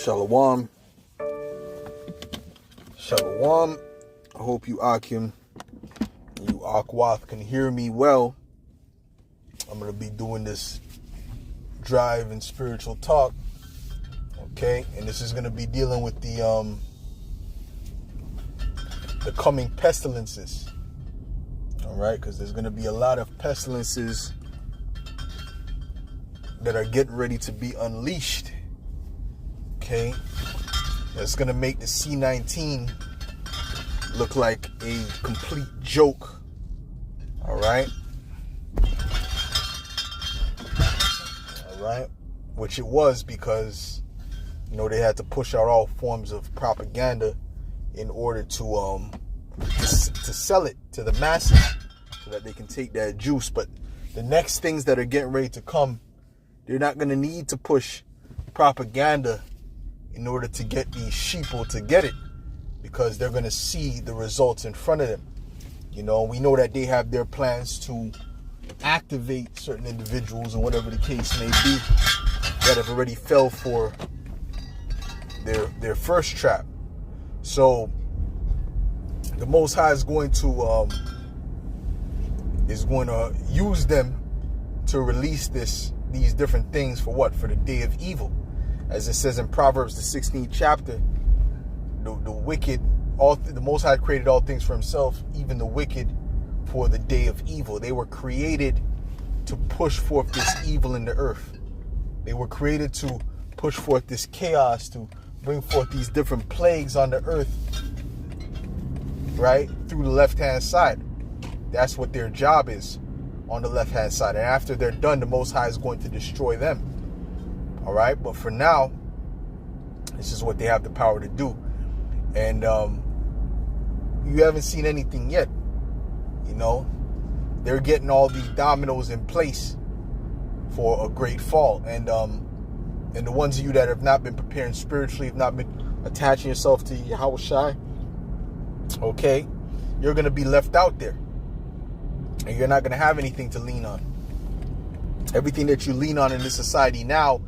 Shalom. Shalom. I hope you Akim and you Akwath can hear me well. I'm going to be doing this drive and spiritual talk. Okay, and this is going to be dealing with the coming pestilences. All right, because there's going to be a lot of pestilences that are getting ready to be unleashed. Okay, that's going to make the C-19 look like a complete joke. All right. All right. Which it was, because, you know, they had to push out all forms of propaganda in order to sell it to the masses so that they can take that juice. But the next things that are getting ready to come, they're not going to need to push propaganda in order to get these sheeple to get it, because they're going to see the results in front of them. You know, we know that they have their plans to activate certain individuals, and whatever the case may be, that have already fell for their first trap. So the Most High is going to use them to release these different things for what? For the day of evil. As it says in Proverbs, the 16th chapter, the wicked, the Most High created all things for himself, even the wicked for the day of evil. They were created to push forth this evil in the earth. They were created to push forth this chaos, to bring forth these different plagues on the earth, right? Through the left-hand side. That's what their job is, on the left-hand side. And after they're done, the Most High is going to destroy them. All right, but for now, this is what they have the power to do. And you haven't seen anything yet. You know, they're getting all the dominoes in place for a great fall. And the ones of you that have not been preparing spiritually, have not been attaching yourself to Yahweh Shai, okay, you're going to be left out there. And you're not going to have anything to lean on. Everything that you lean on in this society now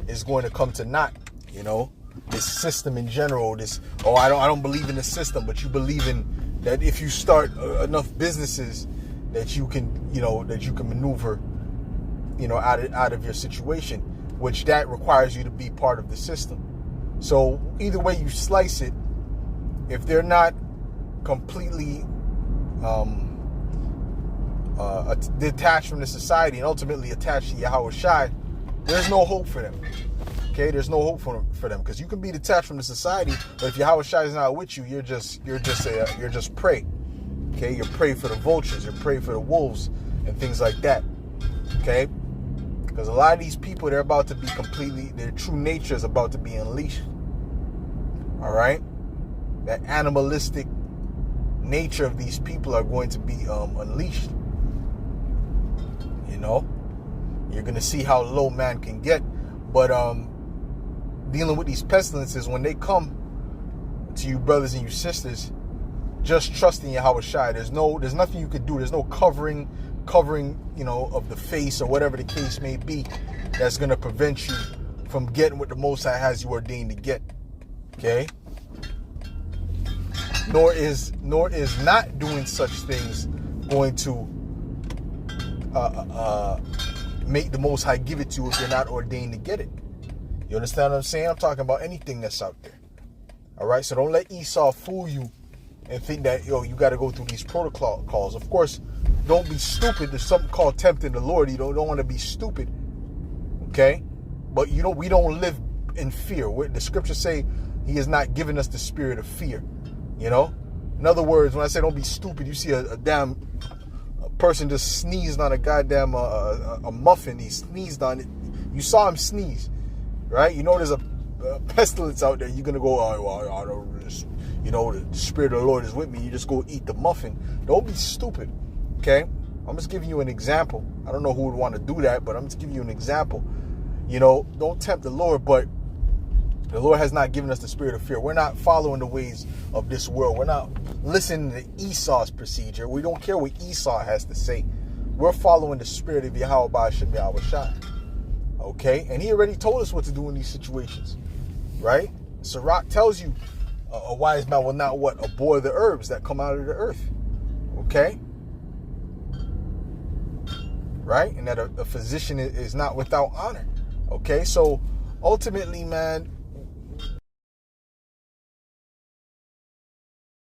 is going to come to naught. You know, this system in general, I don't believe in the system, but you believe in that if you start enough businesses that you can maneuver, out of your situation, which that requires you to be part of the system. So either way you slice it, if they're not completely detached from the society and ultimately attached to Yahweh Shai, there's no hope for them. Okay, there's no hope for them, because you can be detached from the society, but if Yahweh Shai is not with you, you're just prey. Okay, you're prey for the vultures, you're prey for the wolves and things like that. Okay, because a lot of these people, they're about to be their true nature is about to be unleashed. All right, that animalistic nature of these people are going to be unleashed. You know, you're going to see how low man can get. But dealing with these pestilences, when they come to you brothers and you sisters, just trust in Yahweh Shai. There's nothing you could do. There's no covering, of the face or whatever the case may be, that's going to prevent you from getting what the Most High has you ordained to get. Okay? Nor is not doing such things going to make the Most High give it to you if you're not ordained to get it. You understand what I'm saying? I'm talking about anything that's out there. All right? So don't let Esau fool you and think that, you got to go through these protocols. Of course, don't be stupid. There's something called tempting the Lord. You don't want to be stupid. Okay? But we don't live in fear. The scriptures say he has not given us the spirit of fear. You know? In other words, when I say don't be stupid, you see a person just sneezed on a goddamn a muffin. He sneezed on it. You saw him sneeze, right? You know there's a pestilence out there. You're gonna go, the spirit of the Lord is with me. You just go eat the muffin. Don't be stupid, okay? I'm just giving you an example. I don't know who would want to do that, but I'm just giving you an example. Don't tempt the Lord, but the Lord has not given us the spirit of fear. We're not following the ways of this world. We're not listening to Esau's procedure. We don't care what Esau has to say. We're following the spirit of Yahweh Shai. Okay? And he already told us what to do in these situations. right? Sirach tells you a wise man will not what? Abhor the herbs that come out of the earth. Okay? Right? And that a physician is not without honor. Okay? So ultimately, man,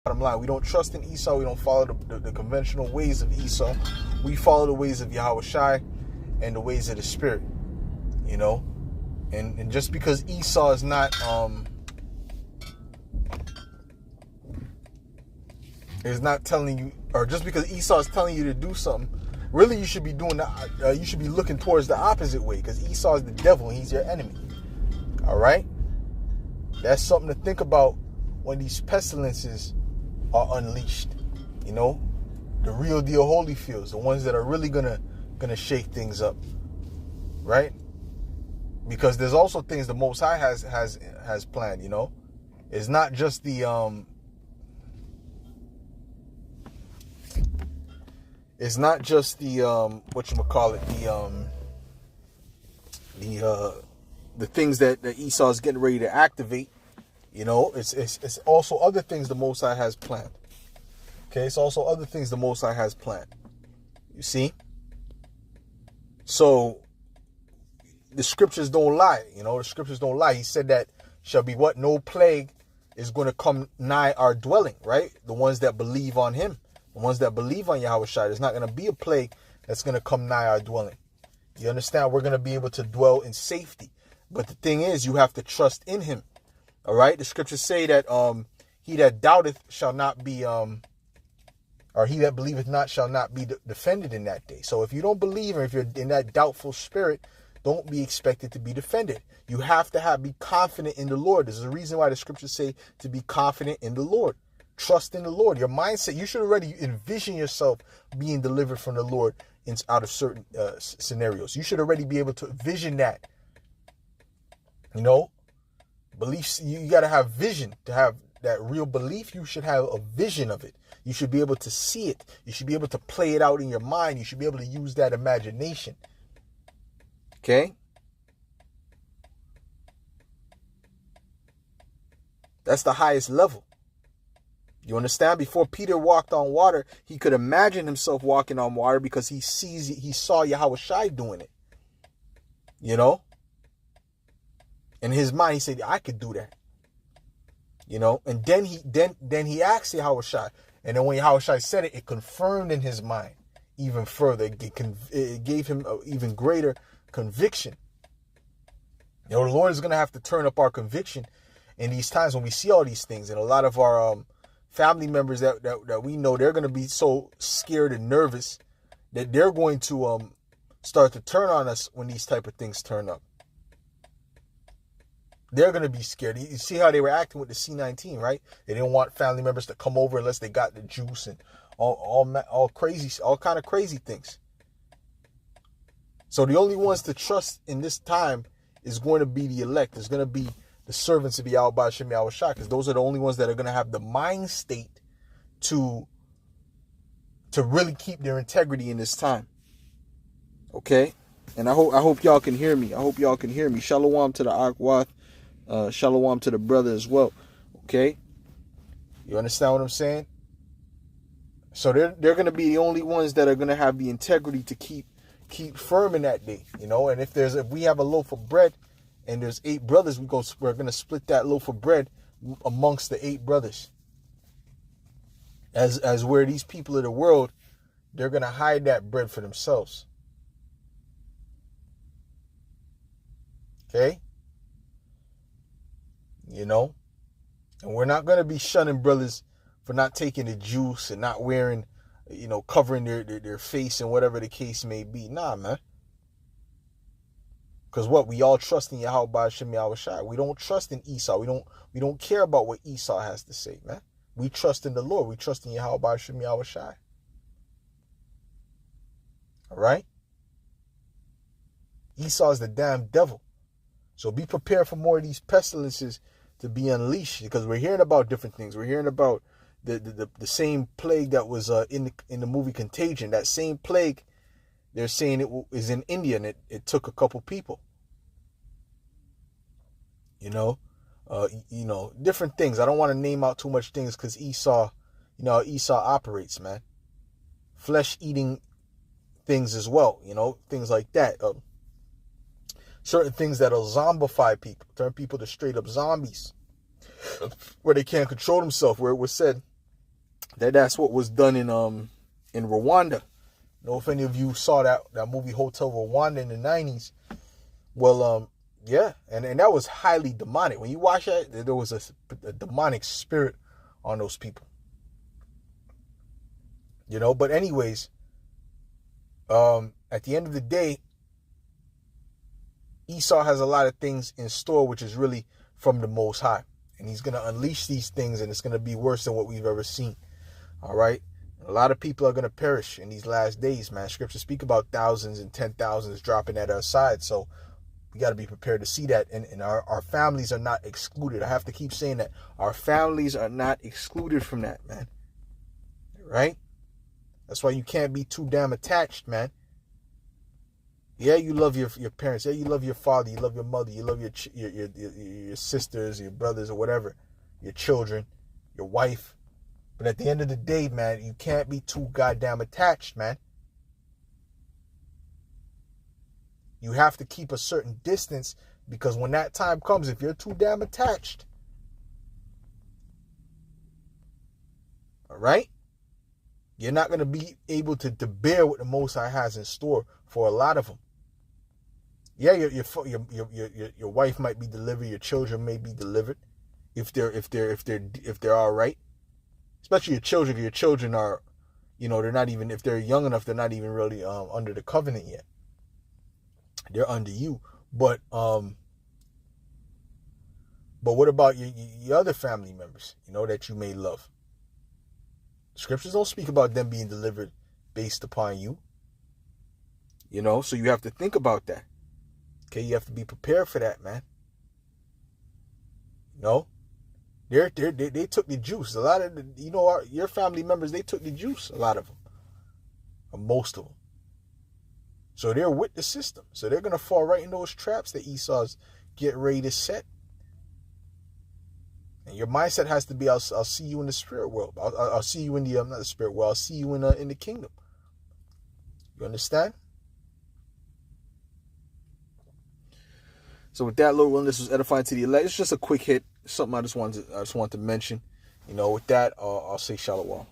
bottom line, we don't trust in Esau. We don't follow the conventional ways of Esau. We follow the ways of Yahweh Shai and the ways of the Spirit. You know? And just because Esau is not telling you, or just because Esau is telling you to do something, really you should be doing that. You should be looking towards the opposite way, because Esau is the devil and he's your enemy. All right, that's something to think about when these pestilences are unleashed. You know, the real deal Holyfields, the ones that are really gonna shake things up, right? Because there's also things the Most High has planned. You know, it's not just the whatchamacallit, the things that Esau is getting ready to activate. You know, it's also other things the Most High has planned. Okay, it's also other things the Most High has planned. You see? So the scriptures don't lie. You know, the scriptures don't lie. He said that shall be what? No plague is going to come nigh our dwelling, right? The ones that believe on him. The ones that believe on Yahweh Shai, there's not going to be a plague that's going to come nigh our dwelling. You understand? We're going to be able to dwell in safety. But the thing is, you have to trust in him. All right? The scriptures say that he that doubteth shall not be, or he that believeth not shall not be defended in that day. So if you don't believe, or if you're in that doubtful spirit, don't be expected to be defended. You have to be confident in the Lord. There's a reason why the scriptures say to be confident in the Lord. Trust in the Lord. Your mindset, you should already envision yourself being delivered from the Lord out of certain scenarios. You should already be able to vision that. You know, beliefs, you got to have vision to have that real belief. You should have a vision of it. You should be able to see it. You should be able to play it out in your mind. You should be able to use that imagination. Okay? That's the highest level. You understand? Before Peter walked on water, he could imagine himself walking on water because he saw Yahweh Shai doing it. You know? In his mind, he said, I could do that. You know? And then he asked Yahweh Shai. And then when Yahweh Shai said it, it confirmed in his mind even further. It gave him an even greater conviction. You know, the Lord is going to have to turn up our conviction in these times when we see all these things. And a lot of our family members that we know, they're going to be so scared and nervous that they're going to start to turn on us when these type of things turn up. They're going to be scared. You see how they were acting with the C-19, right? They didn't want family members to come over unless they got the juice and all crazy, all kind of crazy things. So the only ones to trust in this time is going to be the elect. It's going to be the servants of Yahweh Hashem Yahweh Shai, because those are the only ones that are going to have the mind state to really keep their integrity in this time. Okay? And I hope y'all can hear me. I hope y'all can hear me. Shalom to the Akwath. Shalom to the brother as well. Okay? You understand what I'm saying? So they're going to be the only ones that are going to have the integrity to keep firm in that day, you know. And if we have a loaf of bread and there's 8 brothers, we're going to split that loaf of bread amongst the 8 brothers. As where these people of the world, they're going to hide that bread for themselves. Okay? You know? And we're not going to be shunning brothers for not taking the juice and not wearing, you know, covering their face and whatever the case may be. Nah, man. Because what? We all trust in Yahweh Hashem Yahweh Shai. We don't trust in Esau. We don't care about what Esau has to say, man. We trust in the Lord. We trust in Yahweh Hashem Yahweh Shai. All right? Esau is the damn devil. So be prepared for more of these pestilences to be unleashed, because we're hearing about different things. We're hearing about the same plague that was in the movie Contagion. That same plague, they're saying it is in India, and it took a couple people. You know, Different things. I don't want to name out too much things because Esau, how Esau operates, man. Flesh eating things as well, things like that. Certain things that'll zombify people, turn people to straight up zombies, where they can't control themselves. Where it was said that that's what was done in Rwanda. I don't know if any of you saw that movie Hotel Rwanda in the 90s. Well, yeah, and that was highly demonic. When you watch that, there was a demonic spirit on those people. But anyways, at the end of the day, Esau has a lot of things in store, which is really from the Most High. And he's going to unleash these things, and it's going to be worse than what we've ever seen. All right? A lot of people are going to perish in these last days, man. Scriptures speak about thousands and 10,000s dropping at our side. So we got to be prepared to see that. And our families are not excluded. I have to keep saying that. Our families are not excluded from that, man. Right? That's why you can't be too damn attached, man. Yeah, you love your parents. Yeah, you love your father. You love your mother. You love your sisters, your brothers, or whatever. Your children, your wife. But at the end of the day, man, you can't be too goddamn attached, man. You have to keep a certain distance, because when that time comes, if you're too damn attached, all right, you're not going to be able to bear what the Most High has in store for a lot of them. Yeah, your wife might be delivered, your children may be delivered, if they're all right. Especially your children. Your children are, they're not even, if they're young enough, they're not even really under the covenant yet. They're under you. But what about your other family members, that you may love? Scriptures don't speak about them being delivered based upon you. So you have to think about that. Okay, you have to be prepared for that, man. They took the juice. A lot of your family members, they took the juice. A lot of them, or most of them. So they're with the system. So they're gonna fall right in those traps that Esau's get ready to set. And your mindset has to be, I'll see you in the spirit world. I'll see you in the not the spirit world. I'll see you in the kingdom. You understand? So with that, Lord willing, this was edifying to the elect. It's just a quick hit. Something I just wanted to mention. With that, I'll say shalom.